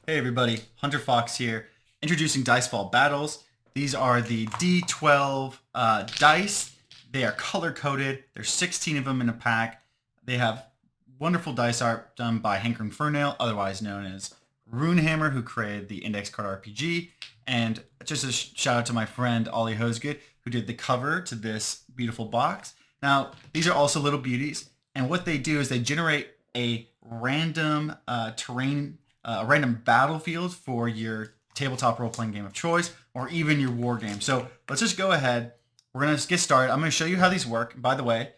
Hey everybody, Hunter Fox here, introducing DICEFALL Battles. These are the D12 dice. They are color coded. There's 16 of them in a pack. They have wonderful dice art done by Hank Furnail, otherwise known as Runehammer, who created the Index Card RPG. And just a shout out to my friend Ollie Hosegood, who did the cover to this beautiful box. Now, these are also little beauties, and what they do is they generate a random terrain, a random battlefield for your tabletop role-playing game of choice, or even your war game. So let's just go ahead. We're going to get started. I'm going to show you how these work. By the way,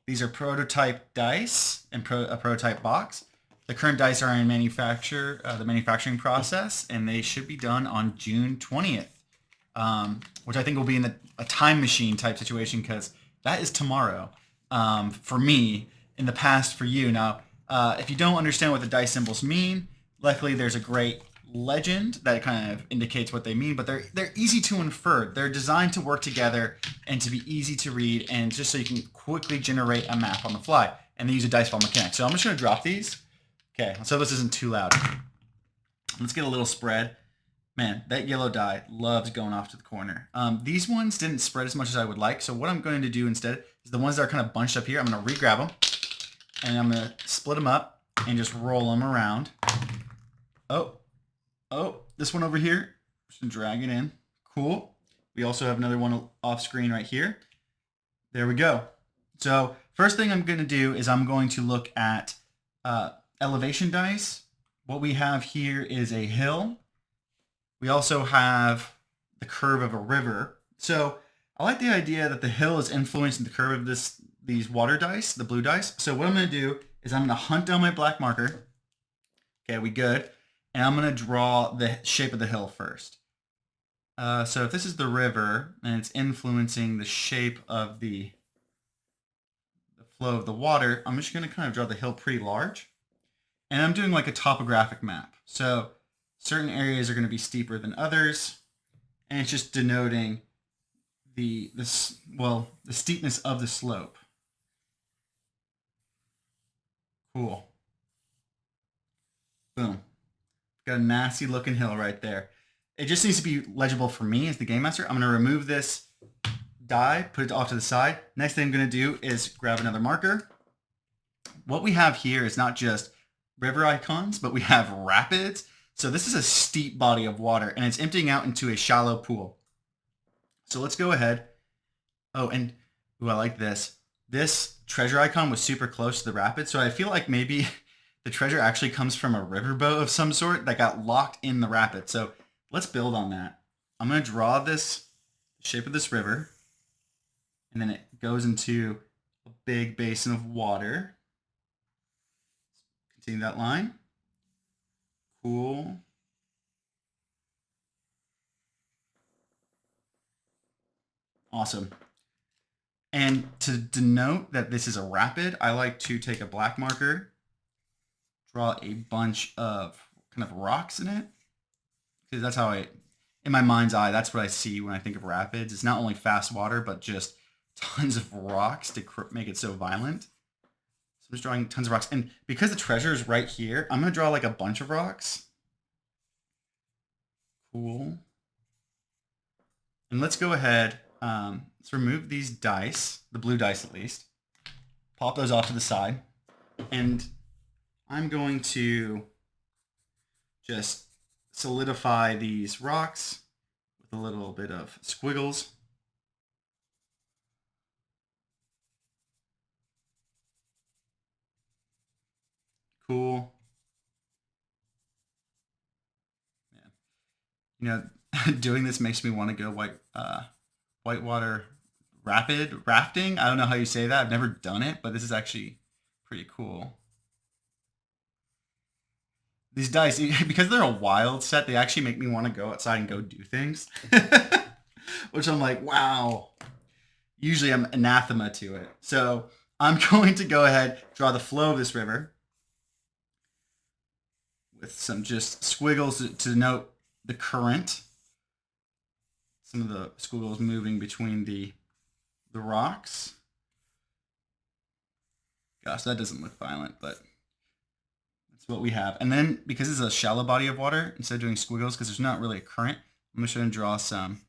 these are prototype dice and a prototype box. The current dice are in the manufacturing process, and they should be done on June 20th, which I think will be in a time machine type situation because that is tomorrow for me, in the past for you. Now, if you don't understand what the dice symbols mean, luckily there's a great legend that kind of indicates what they mean, but they're easy to infer. They're designed to work together and to be easy to read, and just so you can quickly generate a map on the fly. And they use a DICEFALL mechanic. So I'm just going to drop these. Okay, so this isn't too loud. Let's get a little spread. Man, that yellow die loves going off to the corner. These ones didn't spread as much as I would like, so what I'm going to do instead is the ones that are kind of bunched up here, I'm going to re-grab them, and I'm going to split them up and just roll them around. Oh, this one over here, just drag it in. Cool. We also have another one off screen right here. There we go. So first thing I'm going to do is I'm going to look at elevation dice. What we have here is a hill. We also have the curve of a river. So I like the idea that the hill is influencing the curve of these water dice, the blue dice. So what I'm going to do is I'm going to hunt down my black marker. Okay, we good. And I'm going to draw the shape of the hill first. So if this is the river and it's influencing the shape of the flow of the water, I'm just going to kind of draw the hill pretty large. And I'm doing like a topographic map. So certain areas are going to be steeper than others, and it's just denoting the steepness of the slope. Cool. Boom. Got a nasty looking hill right there. It just needs to be legible for me as the game master. I'm going to remove this die, put it off to the side. Next thing I'm going to do is grab another marker. What we have here is not just river icons, but we have rapids. So this is a steep body of water, and it's emptying out into a shallow pool. So let's go ahead. Oh, and I like this. This treasure icon was super close to the rapid, so I feel like maybe the treasure actually comes from a riverboat of some sort that got locked in the rapid. So let's build on that. I'm going to draw this shape of this river, and then it goes into a big basin of water. Continue that line. Cool. Awesome. And to denote that this is a rapid, I like to take a black marker, draw a bunch of kind of rocks in it, because that's how in my mind's eye, that's what I see when I think of rapids. It's not only fast water, but just tons of rocks to make it so violent. So I'm just drawing tons of rocks. And because the treasure is right here, I'm going to draw like a bunch of rocks. Cool. And let's go ahead. Let's remove these dice, the blue dice at least. Pop those off to the side. And I'm going to just solidify these rocks with a little bit of squiggles. Cool. Yeah. Doing this makes me want to go whitewater rapid rafting. I don't know how you say that. I've never done it, but this is actually pretty cool. These dice, because they're a wild set, they actually make me want to go outside and go do things. Which I'm like, wow. Usually I'm anathema to it. So I'm going to go ahead, draw the flow of this river with some just squiggles to denote the current. Some of the squiggles moving between the rocks. Gosh, that doesn't look violent, but That's what we have. And then because it's a shallow body of water, instead of doing squiggles, because there's not really a current, I'm just going to draw some,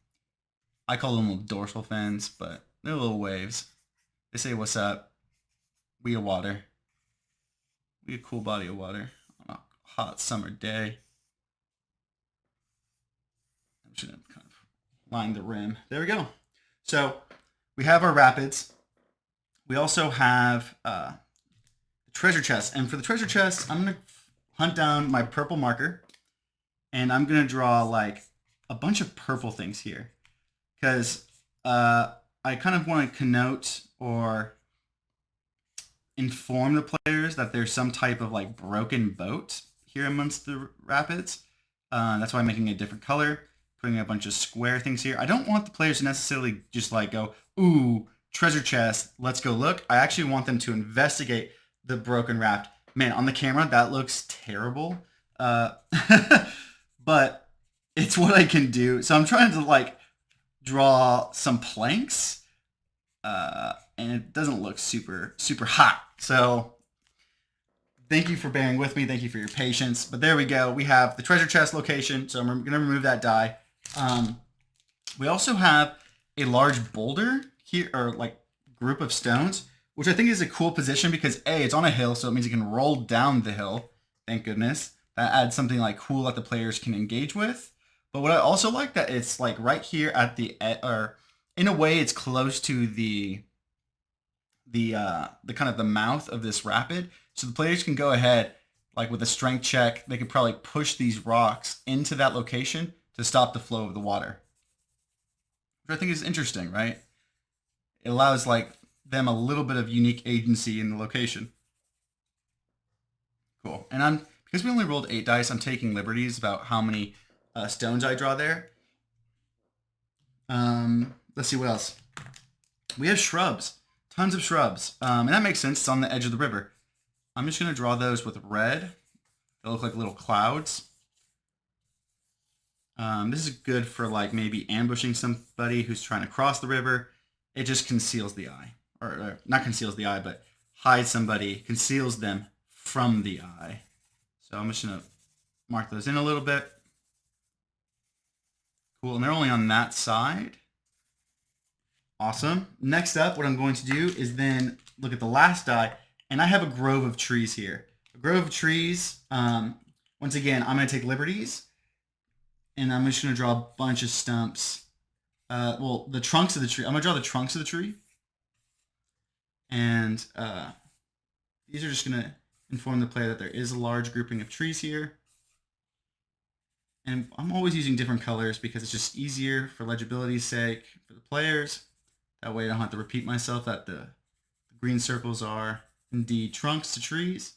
I call them little dorsal fins, but they're little waves. They say, what's up? We a water. We a cool body of water on a hot summer day. I'm just going to kind of line the rim. There we go. So we have our rapids. We also have the treasure chest. And for the treasure chest, I'm going to hunt down my purple marker. And I'm going to draw like a bunch of purple things here. Because I kind of want to connote or inform the players that there's some type of like broken boat here amongst the rapids. That's why I'm making a different color, putting a bunch of square things here. I don't want the players to necessarily just like go, ooh, treasure chest, let's go look. I actually want them to investigate the broken raft. Man, on the camera, that looks terrible. But it's what I can do. So I'm trying to like draw some planks, and it doesn't look super hot. So thank you for bearing with me. Thank you for your patience. But there we go. We have the treasure chest location. So I'm going to remove that die. We also have a large boulder here, or like group of stones, which I think is a cool position because A, it's on a hill, so it means it can roll down the hill. Thank goodness. That adds something like cool that the players can engage with. But what I also like that it's like right here at the or in a way it's close to the kind of the mouth of this rapid, so the players can go ahead like with a strength check. They could probably push these rocks into that location to stop the flow of the water, which I think is interesting, right? It allows like them a little bit of unique agency in the location. Cool. And because we only rolled 8 dice, I'm taking liberties about how many stones I draw there. Let's see what else. We have shrubs, tons of shrubs, and that makes sense. It's on the edge of the river. I'm just gonna draw those with red. They look like little clouds. This is good for like maybe ambushing somebody who's trying to cross the river. It just conceals the eye, or not conceals the eye, but hides somebody, conceals them from the eye. So I'm just gonna mark those in a little bit. Cool, and they're only on that side. Awesome. Next up, what I'm going to do is then look at the last die, and I have a grove of trees here. A grove of trees, once again, I'm going to take liberties, and I'm just going to draw a bunch of stumps. Well, the trunks of the tree. I'm going to draw the trunks of the tree, and these are just going to inform the player that there is a large grouping of trees here. And I'm always using different colors because it's just easier for legibility's sake for the players. That way I don't have to repeat myself that the green circles are indeed trunks to trees.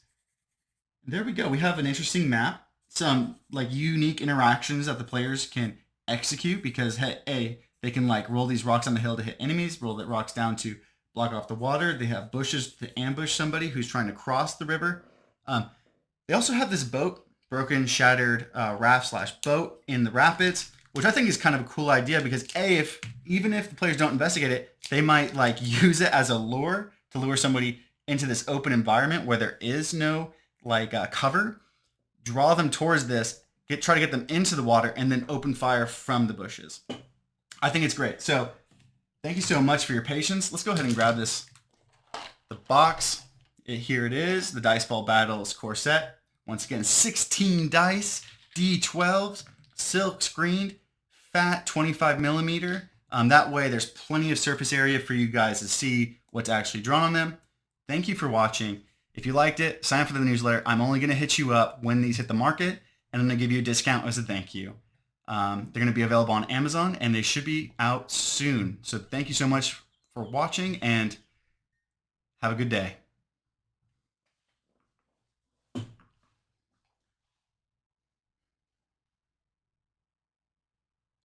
And there we go. We have an interesting map. Some like unique interactions that the players can execute because hey, they can like roll these rocks on the hill to hit enemies, roll the rocks down to block off the water. They have bushes to ambush somebody who's trying to cross the river. They also have this boat, broken, shattered raft/boat in the rapids, which I think is kind of a cool idea because even if the players don't investigate it, they might like use it as a lure to lure somebody into this open environment where there is no like cover, draw them towards this, try to get them into the water, and then open fire from the bushes. I think it's great. So thank you so much for your patience. Let's go ahead and grab the box. Here it is, the DICEFALL Battles core set. Once again, 16 dice, D12s, silk screened, fat 25 millimeter. That way there's plenty of surface area for you guys to see what's actually drawn on them. Thank you for watching. If you liked it, sign up for the newsletter. I'm only going to hit you up when these hit the market, and I'm going to give you a discount as a thank you. They're going to be available on Amazon, and they should be out soon. So thank you so much for watching, and have a good day.